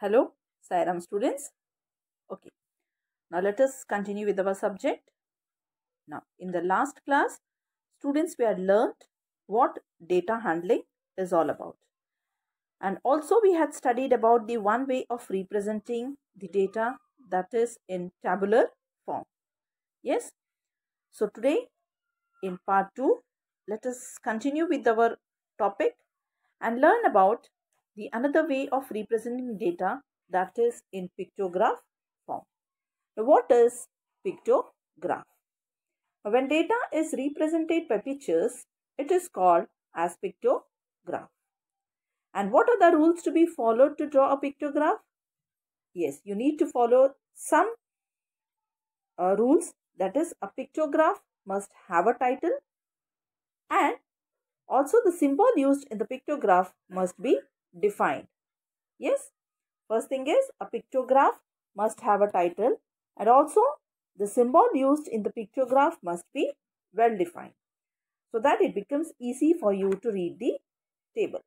Hello, Sairam students. Okay, now let us continue with our subject. Now, in the last class, students we had learned what data handling is all about. And also we had studied about the one way of representing the data, that is in tabular form. Yes, so today in part 2, let us continue with our topic and learn about the another way of representing data, that is in pictograph form. Now, what is pictograph? When data is represented by pictures, it is called as pictograph. And what are the rules to be followed to draw a pictograph? Yes, you need to follow some rules. That is, a pictograph must have a title, and also the symbol used in the pictograph must be defined. Yes, first thing is a pictograph must have a title, and also the symbol used in the pictograph must be well defined so that it becomes easy for you to read the table.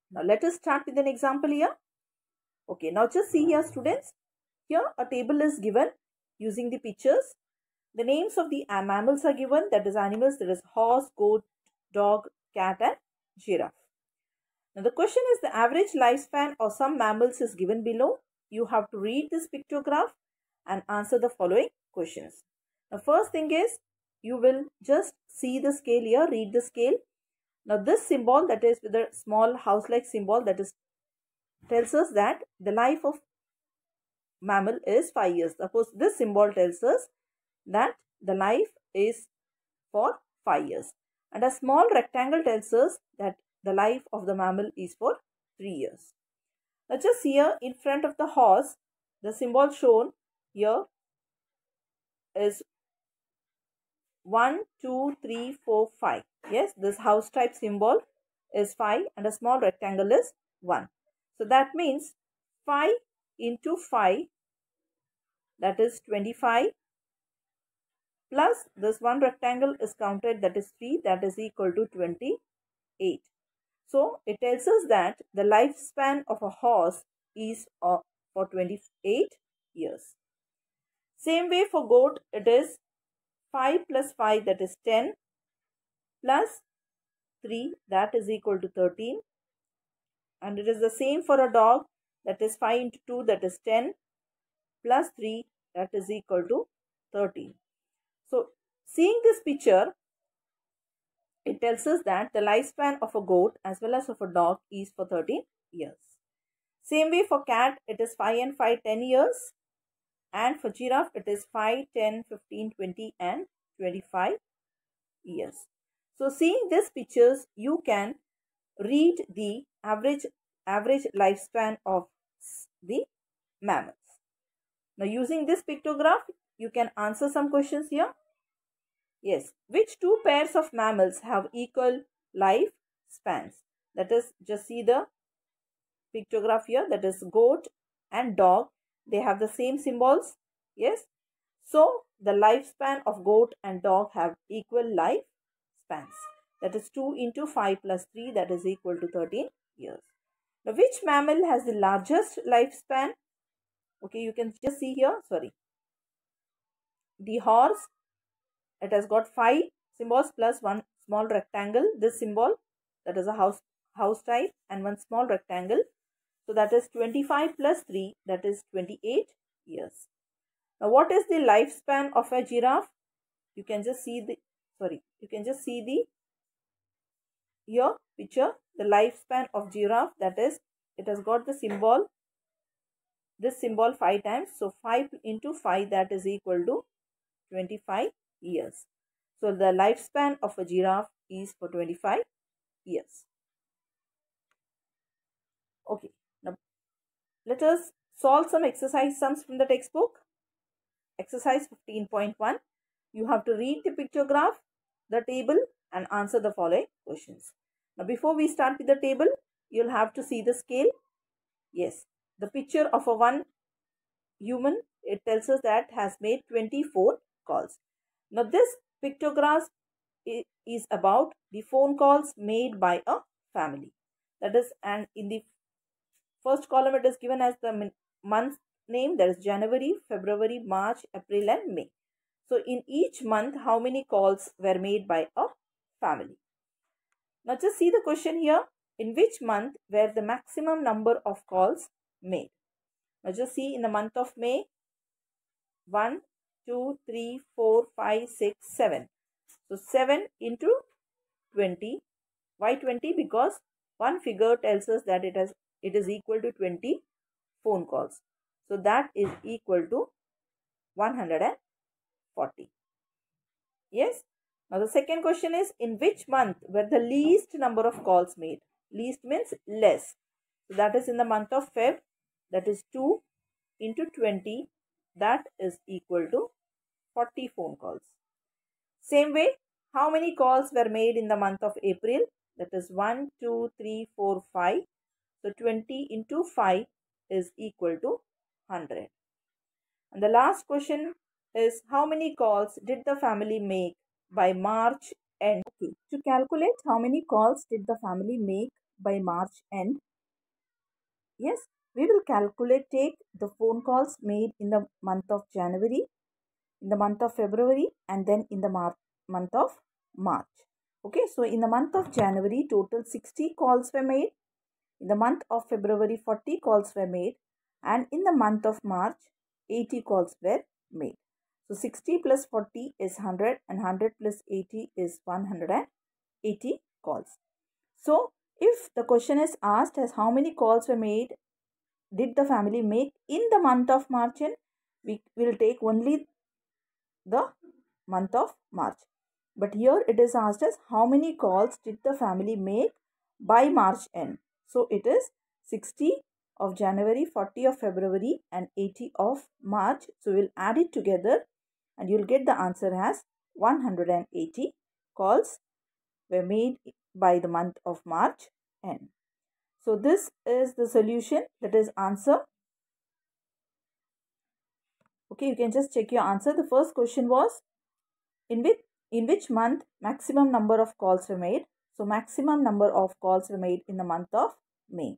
Now let us start with an example here. Okay, now just see here students. Here a table is given using the pictures. The names of the mammals are given, that is animals, that is horse, goat, dog, cat and giraffe. Now the question is the average lifespan of some mammals is given below. You have to read this pictograph and answer the following questions. The first thing is you will just see the scale here, read the scale. Now this symbol, that is with a small house-like symbol, that is tells us that the life of mammal is 5 years. Suppose this symbol tells us that the life is for 5 years. And a small rectangle tells us that the life of the mammal is for 3 years. Now just here in front of the horse, the symbol shown here is 1, 2, 3, 4, 5. Yes, this house type symbol is 5 and a small rectangle is 1. So that means 5 into 5, that is 25, plus this one rectangle is counted, that is 3, that is equal to 28. So it tells us that the lifespan of a horse is for 28 years. Same way for goat, it is 5 plus 5, that is 10, plus 3, that is equal to 13. And it is the same for a dog, that is 5 into 2, that is 10, plus 3, that is equal to 13. So seeing this picture, it tells us that the lifespan of a goat as well as of a dog is for 13 years. Same way for cat, it is 5 and 5, 10 years. And for giraffe, it is 5, 10, 15, 20 and 25 years. So seeing these pictures, you can read the average lifespan of the mammals. Now using this pictograph, you can answer some questions here. Yes, which two pairs of mammals have equal life spans? That is, just see the pictograph here, that is goat and dog. They have the same symbols. Yes, so the lifespan of goat and dog have equal life spans. That is 2 into 5 plus 3, that is equal to 13 years. Now which mammal has the largest lifespan? Okay, you can just see here, sorry. The horse, it has got 5 symbols plus one small rectangle. This symbol, that is a house type, and one small rectangle. So that is 25 plus 3, that is 28 years. Now what is the lifespan of a giraffe? You can just see the, here picture, the lifespan of giraffe, that is, it has got the symbol, this symbol 5 times. So 5 into 5, that is equal to 25 years. So the lifespan of a giraffe is for 25 years. Okay, now let us solve some exercise sums from the textbook. Exercise 15.1. You have to read the pictograph, the table and answer the following questions. Now before we start with the table, you'll have to see the scale. Yes, the picture of a one human, it tells us that has made 24 calls. Now this pictograph is about the phone calls made by a family. That is, and in the First column, it is given as the month name, that is January, February, March, April and May. So in each month, how many calls were made by a family? Now just see the question here. In which month were the maximum number of calls made? Now just see, in the month of May, 1, 2, 3, 4, 5, 6, 7. So 7 into 20. Why 20? Because one figure tells us that it is equal to 20 phone calls. So that is equal to 140. Yes. Now the second question is, in which month were the least number of calls made? Least means less. So that is in the month of Feb. That is 2 into 20. That is equal to 40 phone calls. Same way, how many calls were made in the month of April? That is 1, 2, 3, 4, 5. So 20 into 5 is equal to 100. And the last question is, how many calls did the family make by March end? Okay. To calculate how many calls did the family make by March end, yes, we will take the phone calls made in the month of January, in the month of February and then in the month of March. Okay, so in the month of January, total 60 calls were made. In the month of February, 40 calls were made. And in the month of March, 80 calls were made. So 60 plus 40 is 100 and 100 plus 80 is 180 calls. So if the question is asked as how many calls were made, did the family make in the month of March, and we will take only the month of March. But here it is asked as how many calls did the family make by March end. So it is 60 of January, 40 of February and 80 of March. So we'll add it together and you'll get the answer as 180 calls were made by the month of March end. So this is the solution, that is answer. Okay, you can just check your answer. The first question was, in which month maximum number of calls were made? So maximum number of calls were made in the month of May.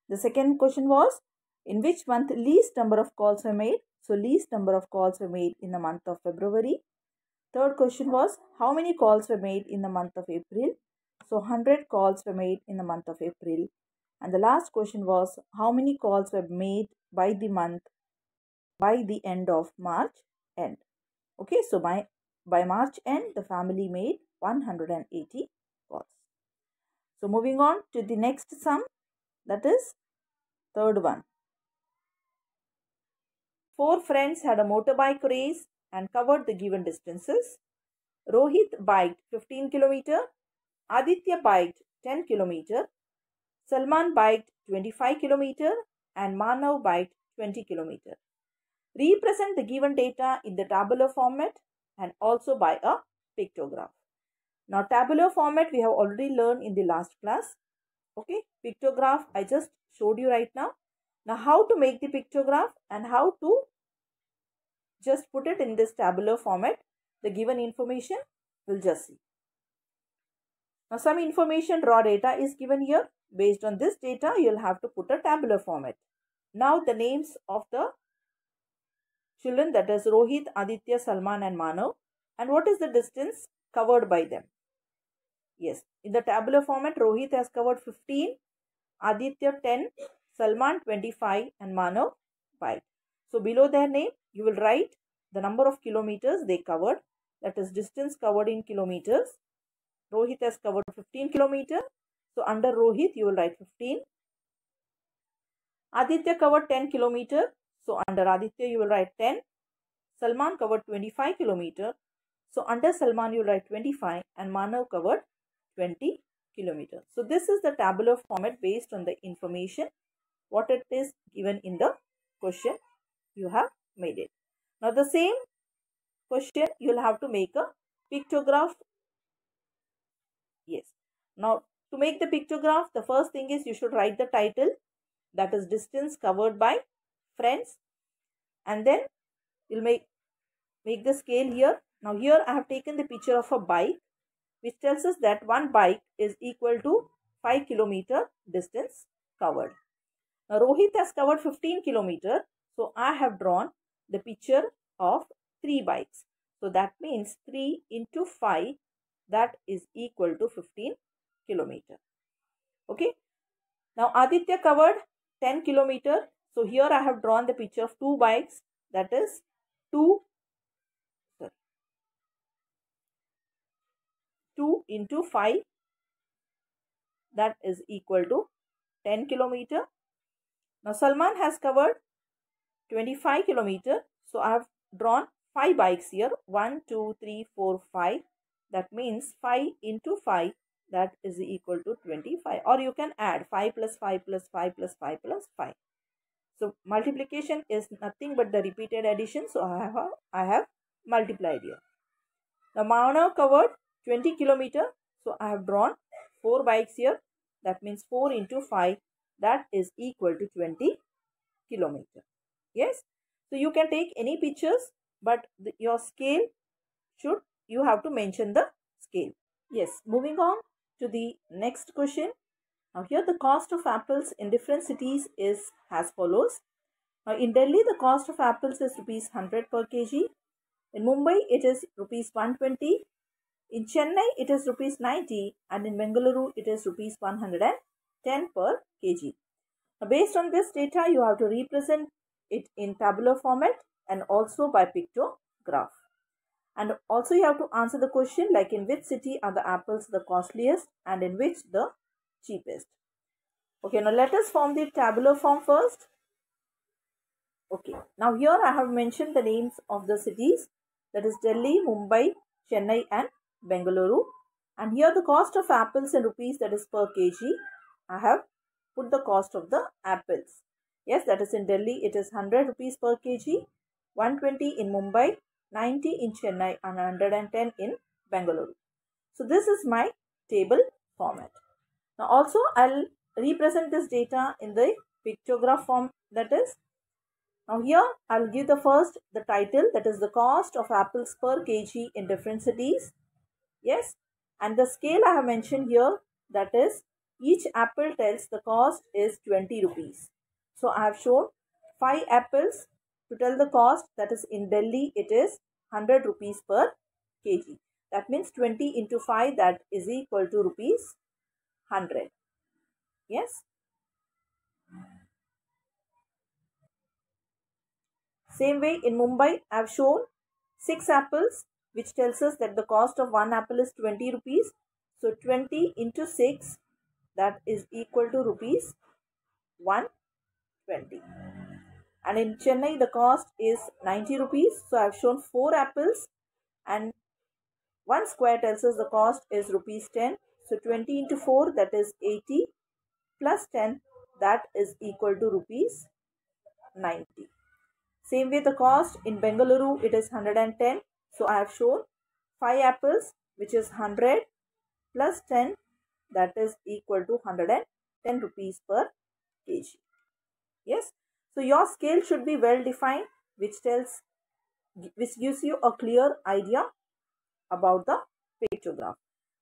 The second question was, in which month least number of calls were made? So least number of calls were made in the month of February. Third question was, how many calls were made in the month of April? So 100 calls were made in the month of April. And the last question was, how many calls were made by the end of March end? Okay, so by March end, the family made 180 calls. So moving on to the next sum, that is third one. 4 friends had a motorbike race and covered the given distances. Rohit biked 15 km, Aditya biked 10 km, Salman biked 25 km and Manav biked 20 km. Represent the given data in the tabular format and also by a pictograph. Now tabular format we have already learned in the last class. Okay, pictograph I just showed you right now. Now how to make the pictograph and how to just put it in this tabular format, the given information we'll just see. Now some information, raw data is given here. Based on this data you'll have to put a tabular format. Now the names of the children, that is Rohit, Aditya, Salman and Manav, and what is the distance covered by them. Yes, in the tabular format Rohit has covered 15, Aditya 10, Salman 25 and Manav 5. So below their name you will write the number of kilometers they covered, that is distance covered in kilometers. Rohit has covered 15 kilometers. So under Rohit you will write 15. Aditya covered 10 kilometers. So under Aditya you will write 10. Salman covered 25 kilometers. So under Salman you will write 25 and Manav covered 20 kilometers. So this is the tabular format based on the information what it is given in the question. You have made it. Now the same question you will have to make a pictograph. Yes. Now to make the pictograph, the first thing is you should write the title, that is distance covered by friends, and then you'll make the scale here. Now here I have taken the picture of a bike which tells us that one bike is equal to 5 km distance covered. Now, Rohit has covered 15 kilometers. So, I have drawn the picture of 3 bikes. So, that means 3 into 5, that is equal to 15 kilometers. Okay. Now, Aditya covered 10 kilometers. So, here I have drawn the picture of 2 bikes. That is 2 into 5, that is equal to 10 kilometers. Now, Salman has covered 25 kilometers. So, I have drawn 5 bikes here. 1, 2, 3, 4, 5. That means 5 into 5, that is equal to 25. Or you can add 5 plus 5 plus 5 plus 5 plus 5. So, multiplication is nothing but the repeated addition. So, I have multiplied here. Now, Manav covered 20 kilometers. So, I have drawn 4 bikes here. That means 4 into 5, that is equal to 20 kilometers. Yes. So, you can take any pictures, but your scale you have to mention the scale. Yes. Moving on to the next question. Now, here the cost of apples in different cities is as follows. Now, in Delhi, the cost of apples is rupees 100 per kg. In Mumbai, it is rupees 120. In Chennai, it is rupees 90. And in Bengaluru, it is rupees 110 per kg. Now, based on this data, you have to represent it in tabular format and also by pictograph. And also you have to answer the question like in which city are the apples the costliest and in which the cheapest. Okay, now let us form the tabular form first. Okay, now here I have mentioned the names of the cities, that is Delhi, Mumbai, Chennai and Bengaluru. And here the cost of apples in rupees, that is per kg. I have put the cost of the apples. Yes, that is in Delhi it is 100 rupees per kg, 120 in Mumbai, 90 in Chennai and 110 in Bengaluru. So this is my table format. Now also I'll represent this data in the pictograph form, that is. Now here I'll give the title, that is the cost of apples per kg in different cities. Yes, and the scale I have mentioned here, that is each apple tells the cost is 20 rupees. So I have shown 5 apples to tell the cost, that is in Delhi it is 100 rupees per kg. That means 20 into 5, that is equal to rupees 100. Yes. Same way in Mumbai I have shown 6 apples, which tells us that the cost of 1 apple is 20 rupees. So 20 into 6, that is equal to rupees 120. And in Chennai the cost is 90 rupees. So I have shown 4 apples and 1 square tells us the cost is rupees 10. So 20 into 4, that is 80 plus 10, that is equal to rupees 90. Same way the cost in Bengaluru it is 110. So I have shown 5 apples, which is 100 plus 10, that is equal to 110 rupees per kg. Yes. So your scale should be well defined, which gives you a clear idea about the pictograph.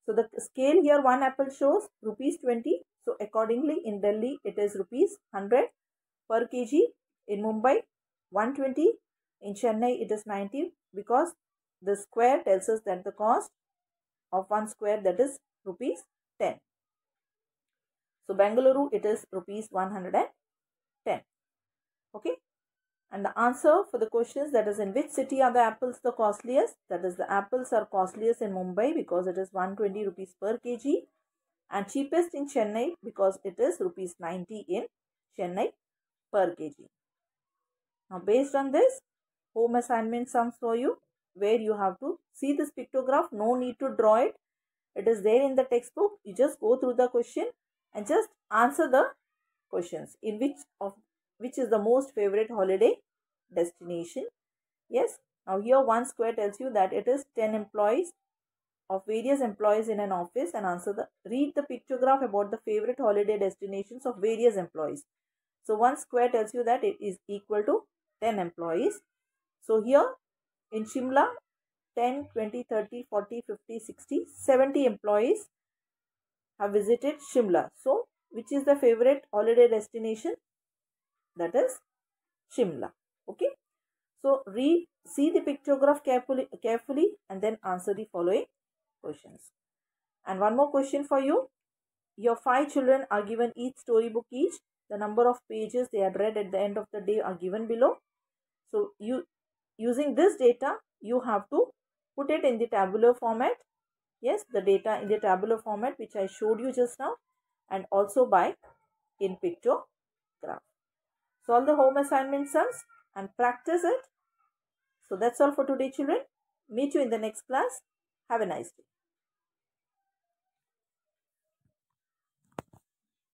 So the scale here, 1 apple shows rupees 20. So accordingly in Delhi it is rupees 100 per kg. In Mumbai 120. In Chennai it is 90, because the square tells us that the cost of 1 square, that is rupees 10. So Bengaluru it is rupees 110. Okay. And the answer for the question is, that is in which city are the apples the costliest? That is the apples are costliest in Mumbai because it is 120 rupees per kg, and cheapest in Chennai because it is rupees 90 in Chennai per kg. Now based on this, home assignment sums for you, where you have to see this pictograph. No need to draw it. It is there in the textbook. You just go through the question and just answer the questions. In which is the most favorite holiday destination? Yes. Now here 1 square tells you that it is 10 employees of various employees in an office, and read the pictograph about the favorite holiday destinations of various employees. So 1 square tells you that it is equal to 10 employees. So here in Shimla 10, 20, 30, 40, 50, 60, 70 employees have visited Shimla. So which is the favorite holiday destination? that is Shimla. Okay. So see the pictograph carefully and then answer the following questions. And one more question for you. Your 5 children are given each storybook each. The number of pages they had read at the end of the day are given below. So using this data, you have to put it in the tabular format. Yes, the data in the tabular format which I showed you just now, and also in Pictograph. Solve the home assignment sums and practice it. So that's all for today, children. Meet you in the next class. Have a nice day.